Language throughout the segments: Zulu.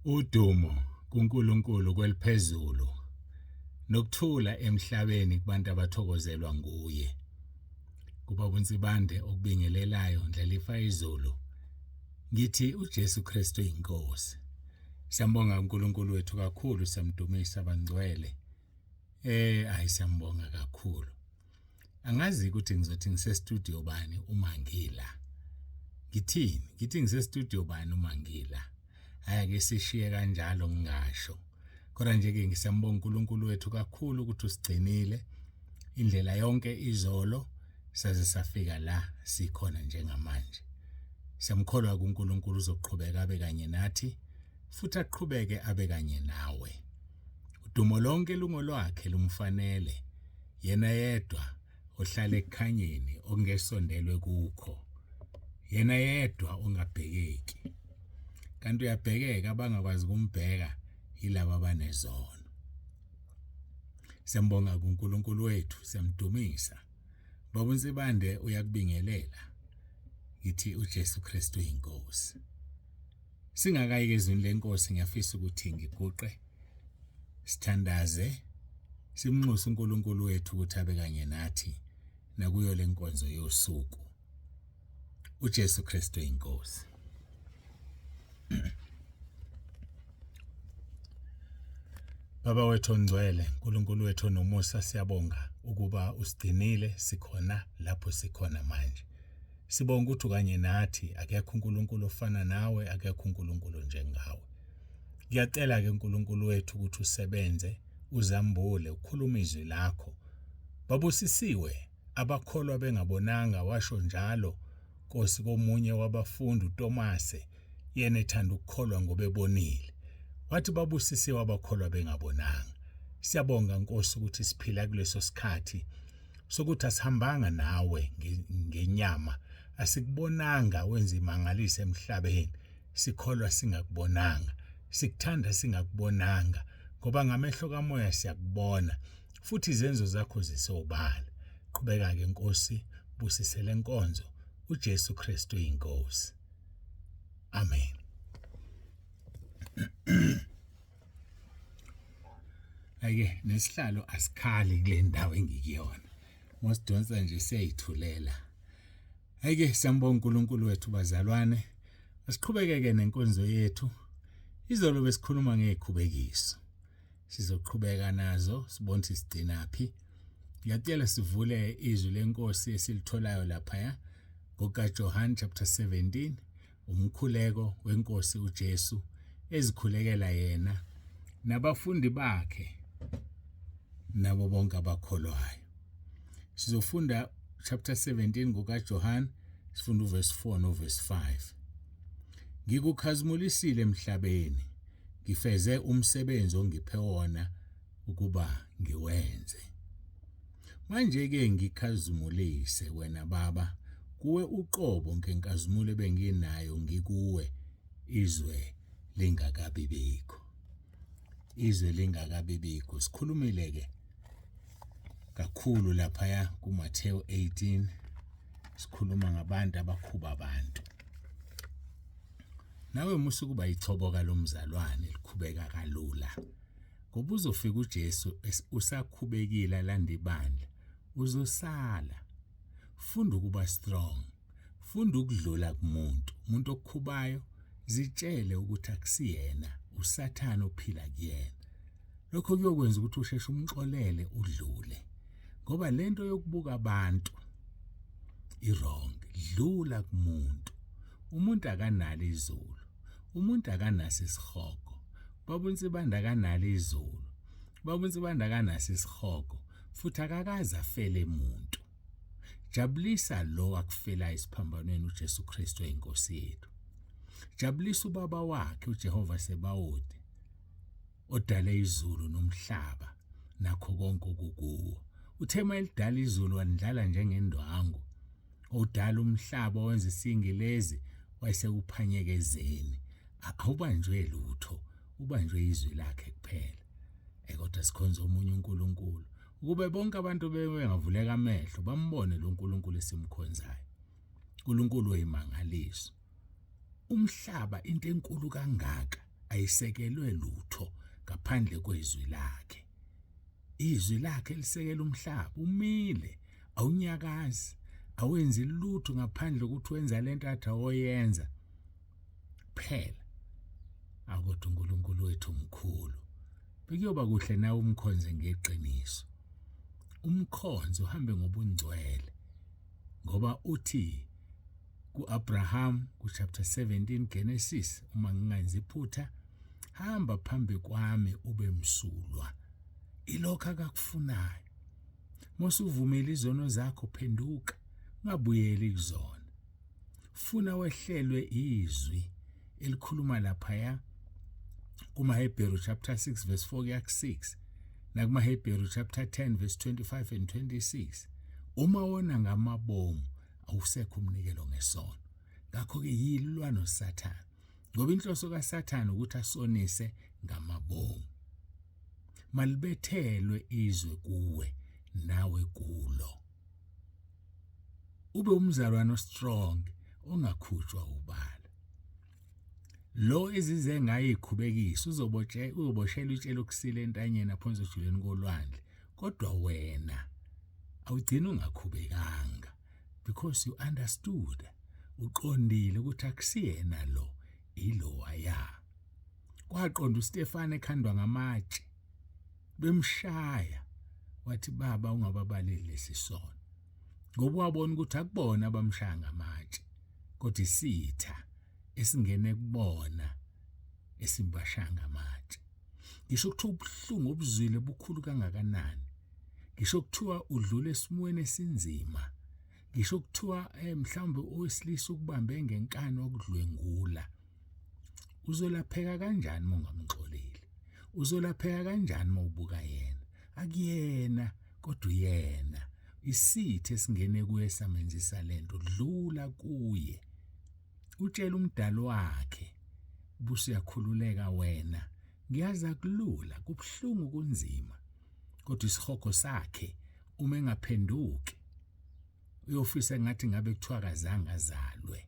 Udumo kuNkulunkulu kweliphezulu nokuthula emhlabeni kubantu abathokozelwa nguye. Kubaba uNsibande okubingelelayo ndlalifa izulu. Ngithi uJesu Kristu inkosi. Siyambonga uNkulunkulu wethu kakhulu, siyamdumisa abangcwele. Siyambonga kakhulu. Angazi ukuthi ngizothi ngisestudio bani uma ngila. Ngithini? Ngithi ngisestudio bani uma ngila. Ake sishiye kanjalo ngingasho. Kodwa nje-ke ngisambonga uNkulunkulu wethu kakhulu ukuthi usigcinile indlela yonke izolo saze safika la sikhona njengamanje. Siyamkholwa kuNkulunkulu uzoqhubeka abe kanye nathi futhi aqhubeke abe kanye nawe. Udumo lonke lungolwakhe lumfanele. Yena yedwa ohlala ekukhanyeni ongesondelwe kukho. Yena yedwa ongabhekeki. Kanti uyabhekeka abangakwazi ukumbheka yilabo abanezono. Siyambonga kuNkulunkulu wethu, siyamdumisa. Baba uNsibande uyakubingelela. Ngithi uJesu Kristu inkosi. Singakayi ezweni lenkosi ngiyafisa ukuthi ngiguqe sithandaze simnxusa uNkulunkulu wethu ukuthi abe kanye nathi nakuyo lenkonzo yosuku. uJesu Kristu inkosi. Baba wethu ongcwele, uNkulunkulu wethu onomusa, siyabonga ukuba usigcinile sikhona lapho sikhona manje. Sibonga ukuthi kanye nathi akekho uNkulunkulu ofana nawe, akekho uNkulunkulu njengawe. Ngiyacela ke uNkulunkulu wethu ukuthi usebenze, uzambule, ukhulume izwi lakho. Babusisiwe abakholwa bengabonanga, washo njalo Nkosi komunye wabafundi uTomase, yena ethanda ukukholwa ngoba ebonile. Wathi babusisiwe abakholwa bengabonanga. Siyabonga Nkosi ukuthi siphila kuleso sikhathi sokuthi asihambanga nawe ngenyama, asikubonanga wenza imangaliso emhlabeni, sikholwa singakubonanga, sikuthanda singakubonanga, ngoba ngamehlo kamoya siyakubona futhi izenzo zakho zisobala. Qhubeka ke Nkosi, busisele inkonzo, uJesu Kristu inkosi. Amen. Ake nesihlalo asikhali kule ndawo engikuyona. Mosidonsa nje siyayithulela. Ake siyambonga uNkulunkulu wethu bazalwane. Asiqhubekeke nenkonzo yethu. Izolo besikhuluma ngekhubekiso. Sizoqhubeka nazo sibone isigcinaphi. Ngiyacela sivule izwi lenkosi esilitholayo lapha ngokaJohn chapter 17, umkhuleko wenkosi uJesu ezikhulekela yena nabafundi bakhe nabo bonke abakholwayo. Sizofunda chapter 17 ngokaJohn, sifunda uverse 4 noverse 5. Ngikukhazimulisile emhlabeni, ngifeze umsebenzi ongiphe wona ukuba ngiwenze. Manje-ke ngikhazimulise wena Baba, kuwe uqobo ngenkazimulo ebenginayo ngikuwe, izwe lingakabibikho. Izwe lingakabibikho. Sikhulumile-ke kakhulu lapha kuMathewu 18, sikhuluma ngabantu abakhuba abantu. Nawe musu kuba ichoboka lomzalwane likhubeka kalula. Ngoba uzofika uJesu usakhubekile alanda ibandla, uzosala. Funda ukuba strong. Funda ukudlula kumuntu. Umuntu okukhubayo zitshele ukuthi akusiyena, uSathane ophila kuyena. Lokho kuyokwenza ukuthi usheshe umxolele udlule. Ngoba lento yokubuka abantu wrong. Dlula kumuntu. Umuntu akanalo izulu. Umuntu akanaso isihogo. Baba uNsibande akanalo izulu. Baba uNsibande akanaso isihogo. Futhi akakaze afele umuntu. Jabulisa lo akufela isiphambanweni uJesu Kristu inkosi yethu. Jabulisa ubaba wakhe uJehova Sebawothi, odale izulu nomhlaba nakho konke okukuwo. Uthema elidala izulu wanidlala njengendwangu. Udala umhlaba wenza isingilezi wayesewuphanyekezeni. Awubanjwe lutho, ubanjwe izwi lakhe kuphela. Kodwa sikhonza omunye uNkulunkulu, ukube bonke abantu bengavuleka amehlo bambone lo nkulunkulu esimkhonzayo. uNkulunkulu oyimangaliso. Umhlaba into enkulu kangaka ayisekelwe lutho ngaphandle kwezwi lakhe. Izwi lakhe lisekela umhlaba, umile, awunyakazi, awenzi lutho ngaphandle kokuthi wenza lento athi awoyenza. Phela akodwa uNkulunkulu wethu mkhulu. Bekuyoba kuhle nawe umkhonze ngeqiniso. Umkhonzo uhambe ngobungcwele. Ngoba uthi ku-Abraham ku-chapter 17 Genesis, uma ngingenzi iphutha, hamba phambi kwami ube msulwa. Ilokho akakufunayo. Mose uvumile izono zakho, phenduka, ungabuyeli kuzona. Funa wehlelwe izwi elikhuluma laphaya kumaHebheru chapter 6 verse 4 kuya ku-6 nakumaHebheru chapter 10 verse 25 and 26. Uma wona ngamabomu awusekho umnikelo ngesono. Ngakho-ke yilwa noSathane, ngoba inhloso kaSathane ukuthi asonise ngamabomu. Malibethelwe izwe kuwe nawe kulo. Ube umzalwane strong ongakhutshwa ubala. Lo ezize ngaye ikhubekisa uzoboshela utshela ukusile entanyeni aphonze ejuleni kolwandle, kodwa wena awugcina ungakhubekanga because you understood, uqondile ukuthi akusiyena lo, ilo waya. Kwaqonda uStefane ekhandwa ngamatshe, bemshaya, wathi baba ungababaleli lesisono, ngoba wabona ukuthi akubona abamshaya ngamatshe, kodwa isitha esingene kubona esimbashaya ngamatshe. Ngisho kuthiwa ubuhlungu obuzwile bukhulu kangakanani, ngisho kuthiwa udlule esimweni esinzima, ngisho kuthiwa mhlawumbe owesilisa ukubambe ngenkani wakudlwengula, uzolapheka kanjani uma ungamxoleli? Uzolapheka kanjani uma ubuka yena? Akuyena, kodwa uyena. Isithe esingene kuye samenzisa lento, dlula kuye. Utshela umdali wakhe, busuyakhululeka wena. Ngiyazi akulula, kubuhlungu kunzima, kodwa isihogo sakhe uma engaphenduki uyofisa ngathi ngabe kuthiwa kazange azalwe.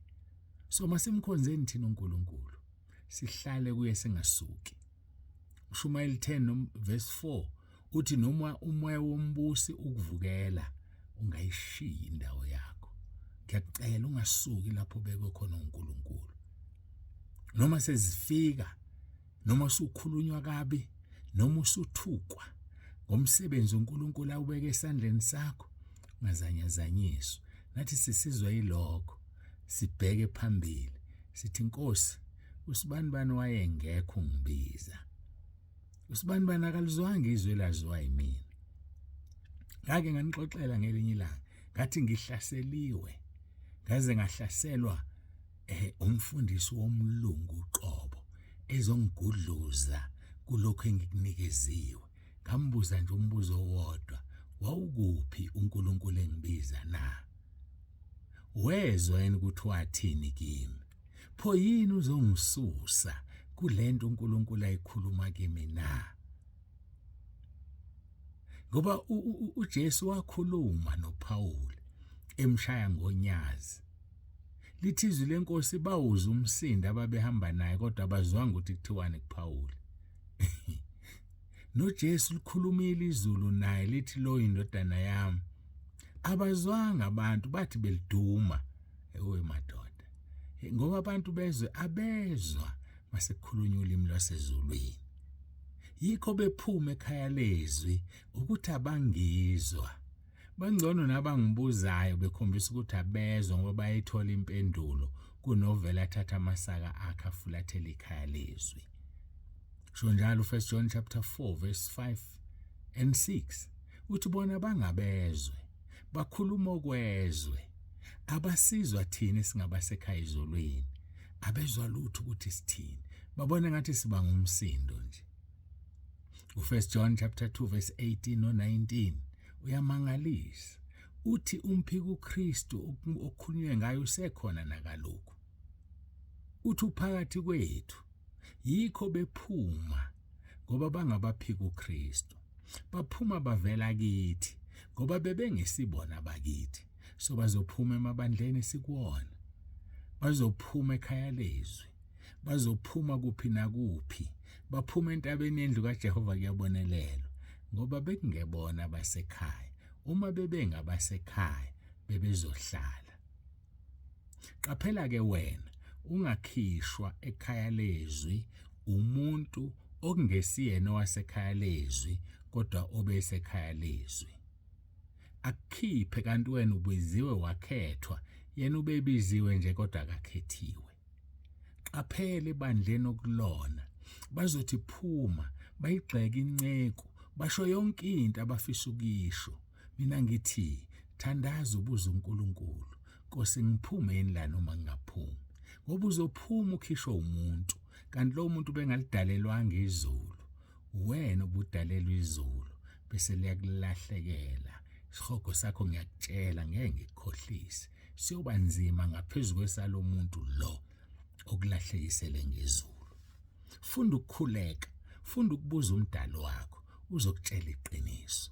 So masimkhonzeni thina uNkulunkulu, sihlale kuye singasuki. uShumayeli 10 verse 4 uthi noma umoya wombusi ukuvukela ungayishiya indawo yakho. Ngiyakucela ungasuki lapho bekwe khona uNkulunkulu. Noma sezifika, noma usukhulunywa kabi, noma usuthukwa ngomsebenzi uNkulunkulu awubeke esandleni sakho, ungazanyazanyiswa. Nathi sisizwa yilokho, sibheke phambili, sithi Nkosi, usibanibani wayengekho ngibiza. Usibanibani akalizwanga izwi elaziwa yimina. Ngake nganixoxela ngelinye ilanga, ngathi ngihlaseliwe, ngaze ngahlaselwa umfundisi womlungu uqobo ezongigudluza kulokho engikunikeziwe. Ngambuza nje umbuzo owodwa, wawukuphi uNkulunkulu engibiza na? Wezwa yini ukuthi wathini kimi? Pho yini uzongisusa kulento uNkulunkulu ayikhuluma kimi na? Ngoba uJesu wakhuluma noPawuli emshaya ngonyazi. Lithi izwi lenkosi bawuza umsindo ababehamba naye, kodwa abazwanga ukuthi kuthiwani kuPawuli. NoJesu likhulumile izulu naye lithi lo indodana yami. Abazwanga abantu, bathi beliduma. Ewe madoda, ngoba abantu bezwe abezwa masekukhulunywa ulimi lwasezulwini. Yikho bephuma ekhaya lezwi ukuthi abangizwa. Bangcono nabangibuzayo bekhombisa ukuthi abezwa ngoba bayithola impendulo kunovela athatha amasaka akhe afulathela ikhaya lezwi. Sho njalo 1 John chapter 4 verse 5 and 6 uthi bona bangabezwe, bakhuluma okwezwe, abasizwa thina singabasekhaya izolweni, abezwa lutho ukuthi sithini, babona ngathi siba ngumsindo nje. U1 John chapter 2 verse 18 no 19 uyamangalisa, uthi umphiki uKristu okukhulunywe ngaye usekhona nakalokho. Uthi uphakathi kwethu, yikho bephuma ngoba bangabaphiki uKristu. Baphuma bavela kithi ngoba bebengesibona bakithi. So bazophuma emabandleni sikuwona, bazophuma ekhaya lezwi, bazophuma kuphi nakuphi, baphuma entabeni yendlu kaJehova kuyabonelelwa, ngoba bekungebona abasekhaya. Uma bebengabasekhaya bebezohlala. Qaphela ke wena, ungakhishwa ekhaya lezwi umuntu okungesiyena wasekhaya lezwi kodwa obesekhaya lezwi. Akukhiphe kanti wena ubiziwe wakhethwa, yena ubebiziwe nje kodwa akakhethiwe. Qaphela ebandleni okulona, bazothi phuma bayigxeke inceku, basho yonke into abafisa ukuyisho. Mina ngithi thandaza ubuze uNkulunkulu, Nkosi ngiphumeni la noma ngingaphumi, ngoba uzophuma ukhishwe umuntu, kanti lo muntu bengalidalelwanga izulu. Wena ubudalelwa izulu bese liyakulahlekela. Isihogo sakho ngiyakutshela ngeke ngikukhohlise, siyoba nzima ngaphezulu kwesalo muntu lo okulahlekisele ngezulu. Funda ukukhuleka, funda ukubuza umdali wakho, uzokutshela iqiniso.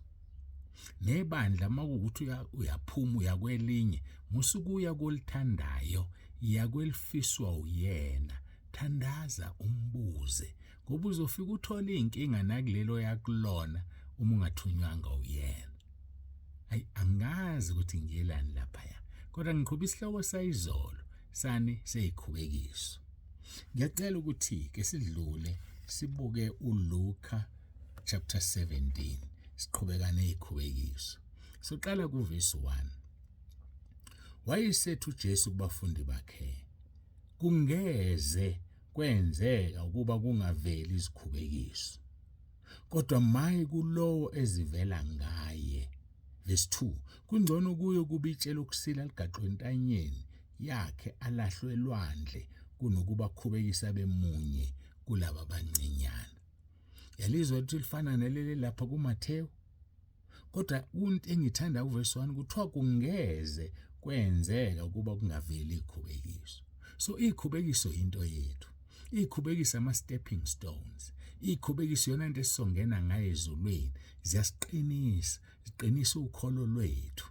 Nebandla makuwukuthi uyaphuma uyakwelinye, musukuya kolithandayo, yakwelifiswa uyena. Thandaza umbuze, ngoba uzofika uthola inkinga nakulelo yakulona uma ungathunywanga uyena. Angazi ukuthi ngiyelani lapha, kodwa ngiqhubha isihloko sayizolo sani seyikhubekiso. Ngiyacela ukuthi ke sidlule sibuke uLuka chapter 17, siqhubeka nezikhubekiso. Soqala kuverse 1. Wayesethu uJesu kubafundi bakhe, kungeze kwenzeka ukuba kungaveli izikhubekiso, kodwa maye kulowo ezivela ngaye. Verse 2. Kungcono kuyo kubitshela ukusila ligaqwe entanyeni yakhe alahlwe elwandle kunokuba khubekisa bemunye kulaba abancinyana. Yalizwa ukuthi lifana nelele lapha kuMathewu. Kodwa into engithanda kuverse 1 kuthiwa kungeze kwenzeka ukuba kungaveli ikhubekiso. So ikhubekiso into yethu. Ikhubekiso ama-stepping stones. Ikhubekiso yona into esizongena ngayo ezulwini. Ziyasiqinisa, ziqinisa ukholo lwethu.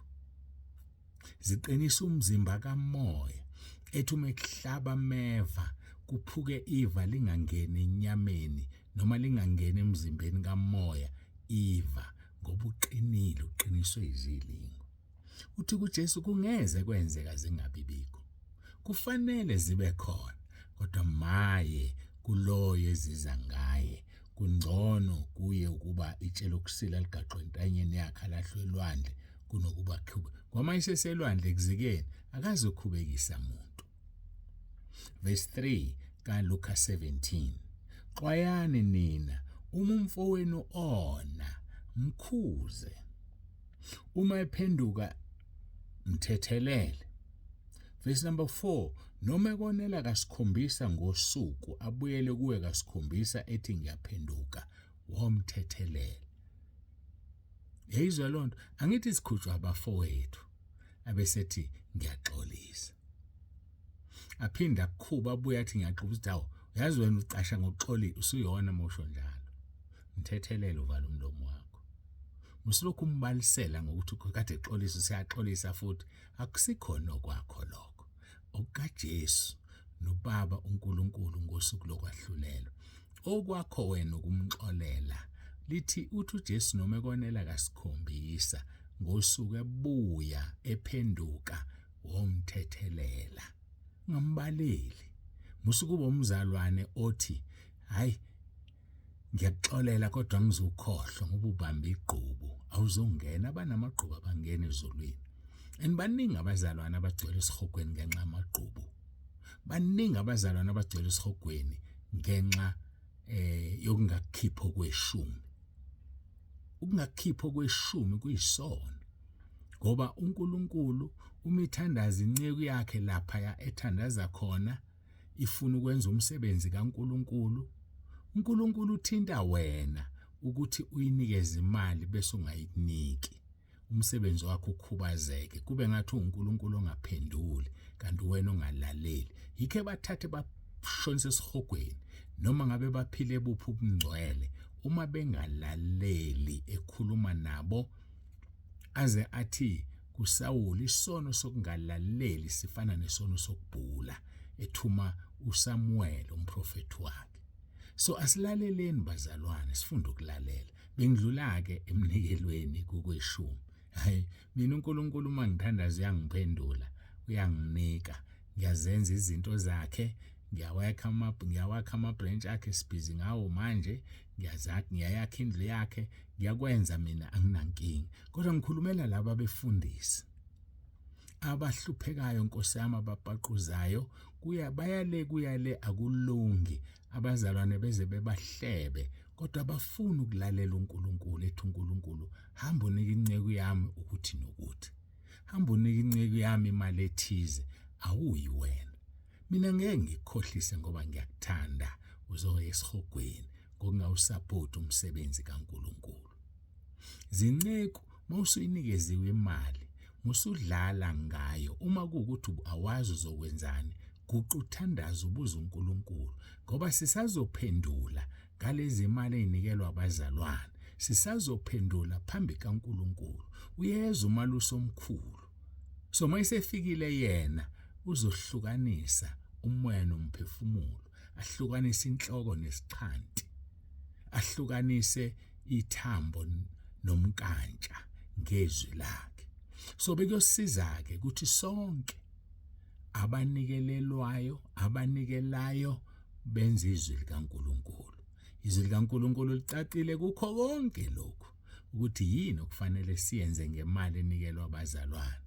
Ziqinisa umzimba kamoya. Ethi uma kuhlaba ameva kuphuke iva lingangeni enyameni noma lingangeni emzimbeni kamoya, iva ngoba uqinile, uqiniswe izilingo. Uthi kuJesu kungeze kwenzeka zingabibikho. Kufanele zibe khona, kodwa maye kuloyo eziza ngaye. Kungcono kuye ukuba itshela ukusila ligaqwe entanyeni yakhe alahlwe elwandle kunokuba khube. Ngoba iseselwandle kuzikeni akazokhubekisa muntu. Verse 3 kaLuka 17. Xwayani nina uma umfowenu ona mkhuze, uma ephenduka mthethelele. Verse number 4. Noma ekonela kasikhombisa ngosuku abuyele kuwe kasikhombisa ethi ngiyaphenduka, womthethelele. Yayizwa lonto, angithi sikhutshwa abafowethu abesethi ngiyaxolisa. Aphinda akukhuba abuye athi ngiyaxolisa. Hawu, uyazi wena ucasha ngokuxolisa, usuyona mosho njalo. Mthethelele uvala umlomo wakho. Musilokhu umbalisela ngokuthi kade exolisa siyaxolisa futhi akusikhona okwakho lokho. OkukaJesu noBaba uNkulunkulu ngosuku lokwahlulelwa. Okwakho wena ukumxolela. Lithi uthi uJesu noma ekonela kasikhombisa ngosuku ebuya ephenduka womthethelela. Ngambaleli. Musukuba umzalwane othi hayi ngiyaxolela kodwa ngizokhohlwa ngoba ubamba igqubu. Awuzongena abanamagqubu abangena ezulwini. Baningi abazalwane abagcwele esihogweni ngenxa yamagqubu. Baningi abazalwane abagcwele esihogweni ngenxa yokungakhipho kweshumi. Ukungakhipho kweshumi kuyisono. Ngoba uNkulunkulu umithandaza inceku yakhe lapha ethandaza khona ifuna ukwenza umsebenzi kaNkulunkulu. uNkulunkulu uthinta wena ukuthi uyinikeze imali bese ungayikuniki. Umsebenzi wakho ukhubazeke kube ngathi uNkulunkulu ongaphenduli kanti wena ongalaleli. Yikho bathathe bashonise esihogweni noma ngabe baphile ebuphi ubungcwele uma bengalaleli ekhuluma nabo aze athi kuSawuli isono sokungalaleli sifana nesono sokubhula ethuma uSamuel umprofeti wakhe. So asilaleleni bazalwane, sifunda ukulalela. Bengidlula ke emnikelweni kukweshumi. Hayi, mina uNkulunkulu mangithandaza uyangiphendula, uyanginika. Ngiyazenza izinto zakhe, ngiyawakha ama-branch akhe sibhizi ngawo manje, ngiyayakha indlu yakhe, ngiyakwenza mina anginankinga. Kodwa ngikhulumela laba befundisi abahluphekayo Nkosi yami, abapaquzayo, kuyale akulungi abazalwane beze bebahlebe, kodwa abafuna ukulalela uNkulunkulu. Ethi uNkulunkulu, hamba unika inceku yami ukuthi nokuthi, hamba unika inceku yami imali ethize, awuyi wena. Mina ngeke ngikukhohlise ngoba ngiyakuthanda, uzoya esihogweni ngokungawusupport umsebenzi kaNkulunkulu. Zinceku mawusuyinikeziwe imali, musudlala ngayo, uma kuwukuthi awazi uzokwenzani, guqa uthandaze ubuze uNkulunkulu, ngoba sisazophendula ngalezi imali ey'nikelwa abazalwane, sisazophendula phambi kaNkulunkulu. Uyeza umalusi omkhulu, so mayisefikile yena uzohlukanisa umoya nomphefumulo, ahlukanise inhloko nesixhanti, ahlukanise ithambo nomnkantsha ngezwi lakhe. So bekuyosiza-ke ukuthi sonke abanikelelwayo, abanikelayo benze izwi likaNkulunkulu. Izwi likaNkulunkulu licacile kukho konke lokhu ukuthi yini okufanele siyenze ngemali enikelwa abazalwane,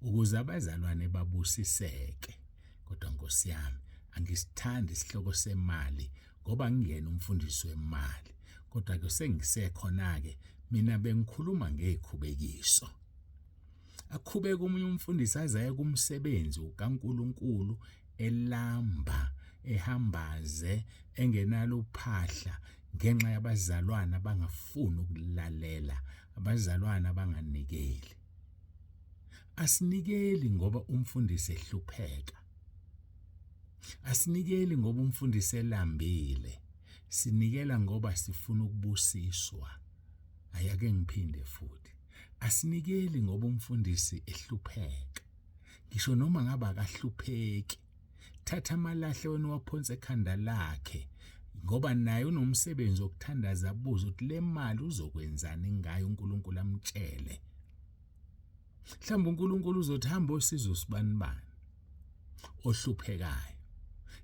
ukuze abazalwane babusiseke. Kodwa Nkosi yami, angisithandi isihloko semali ngoba ngingena umfundisi wemali, kodwa ke sengisekhona-ke mina bengikhuluma ngekhubekiso. Akhubeke omunye umfundisi azaye kumsebenzi kaNkulunkulu elamba, ehambaze, engenalo uphahla ngenxa yabazalwane abangafuni ukulalela, abazalwane abanganikeli. Asinikeli ngoba umfundisi ehlupheka, asinikeli ngoba umfundisi elambile, sinikela ngoba sifuna ukubusiswa. Ayake ngiphinde futhi, asinikeli ngoba umfundisi ehlupheka. Ngisho noma ngabe akahlupheki, thatha amalahle wena waphonsa ekhanda lakhe, ngoba naye unomsebenzi wokuthandaza, abuze ukuthi le mali uzokwenzani ngayo, uNkulunkulu amtshele. Mhlawumbe uNkulunkulu uzothi hamba osiza usibanibani ohluphekayo.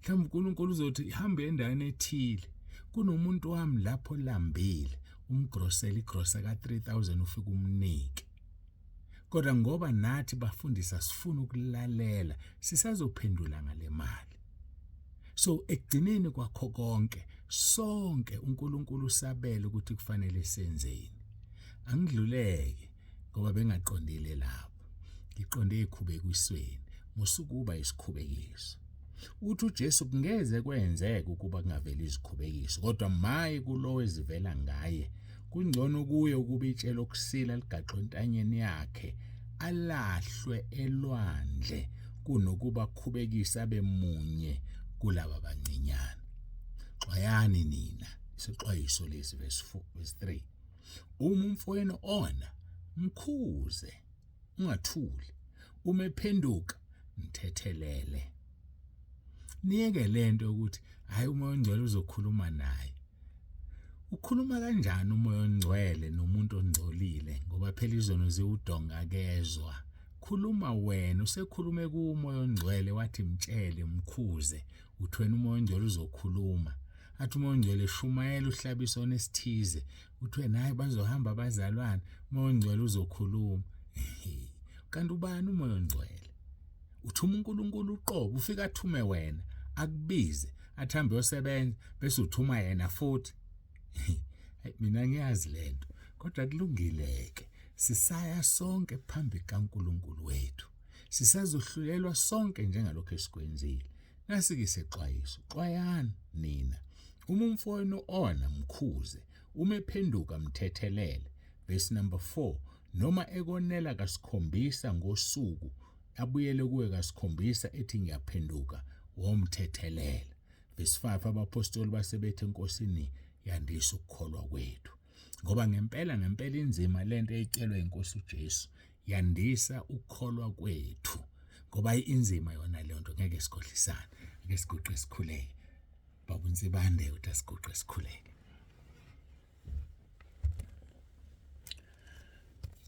Mhlawumbe uNkulunkulu uzothi hamba endaweni ethile, kunomuntu wami lapho lambile, umgrosela igrosa ka-3,000 ufike umnike. Kodwa ngoba nathi bafundisa sifuna ukulalela, sisazophendula ngale mali. So ekugcineni kwakho konke, sonke uNkulunkulu usabele ukuthi kufanele senzeni. Angidluleke ngoba bengaqondile lapho, ngiqonde ekhubekisweni, musukuba isikhubekiso. Uthi uJesu kungeze kwenzeke ukuba kungaveli izikhubekiso, kodwa maye kulowo ezivela ngaye, kungcono kuye ukuba itshelo lokusila ligaxwe entanyeni yakhe, alahlwe elwandle, kunokuba khubekisa bemunye kulaba abancinyane. Xwayani nina, isixwayiso lesi verse 3. Uma umfowenu ona, mkhuze, ungathuli. Uma ephenduka, mthethelele. Niyeke lento ukuthi hayi umoya ongcwele uzokhuluma naye. Ukhuluma kanjani umoya ongcwele nomuntu ongcolile? Ngoba phela izono ziwudonga kezwa. Khuluma wena, usekhulume kumoya ongcwele wathi mtshele, mkhuze, uthi wena umoya ongcwele uzokhuluma. Athi umoya ongcwele shumayela uhlabiso nesithize, uthi wena hayi bazohamba abazalwane, umoya ongcwele uzokhuluma. Kanti ubani umoya ongcwele? Uthuma uNkulunkulu uqobo, ufika athume wena, akubize, athambe yosebenza bese uthuma yena futhi. Mina ngiyazi lento, kodwa kulungileke. Sisaya sonke phambi kaNkulunkulu wethu, sisazohlulelwa sonke njengalokho esikwenzile. Nasi-ke isexwayiso, xwayani nina. Uma umfowenu ona, mkhuze. Uma ephenduka, mthethelele. Verse number 4, noma ekonela kasikhombisa ngosuku, abuyele kuwe kasikhombisa ethi ngiyaphenduka, womthethelela. Verse 5, abapostoli basebethi enkosini yandisa ukukholwa kwethu. Ngoba ngempela inzima lento eyitshelwe iNkosi uJesu, yandisa ukukholwa kwethu. ngoba inzima yona leyo nto ngeke sikhohlisane ake siguqe sikhuleke baba uNzibande uthi asiguqe sikhuleke.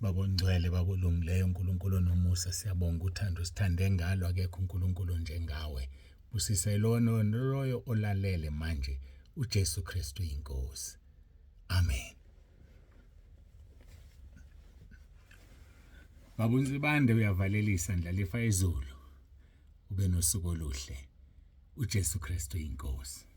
Baba ongcwele baba olungileyo uNkulunkulu onomusa siyabonga uthando sithande ngalo akekho uNkulunkulu njengawe busise lona loyo olalele manje uJesu Kristu inkosi. Amen. Baba uNzibande uyavalelisa ndlalifa izulu ube nosuku oluhle uJesu Kristu inkosi.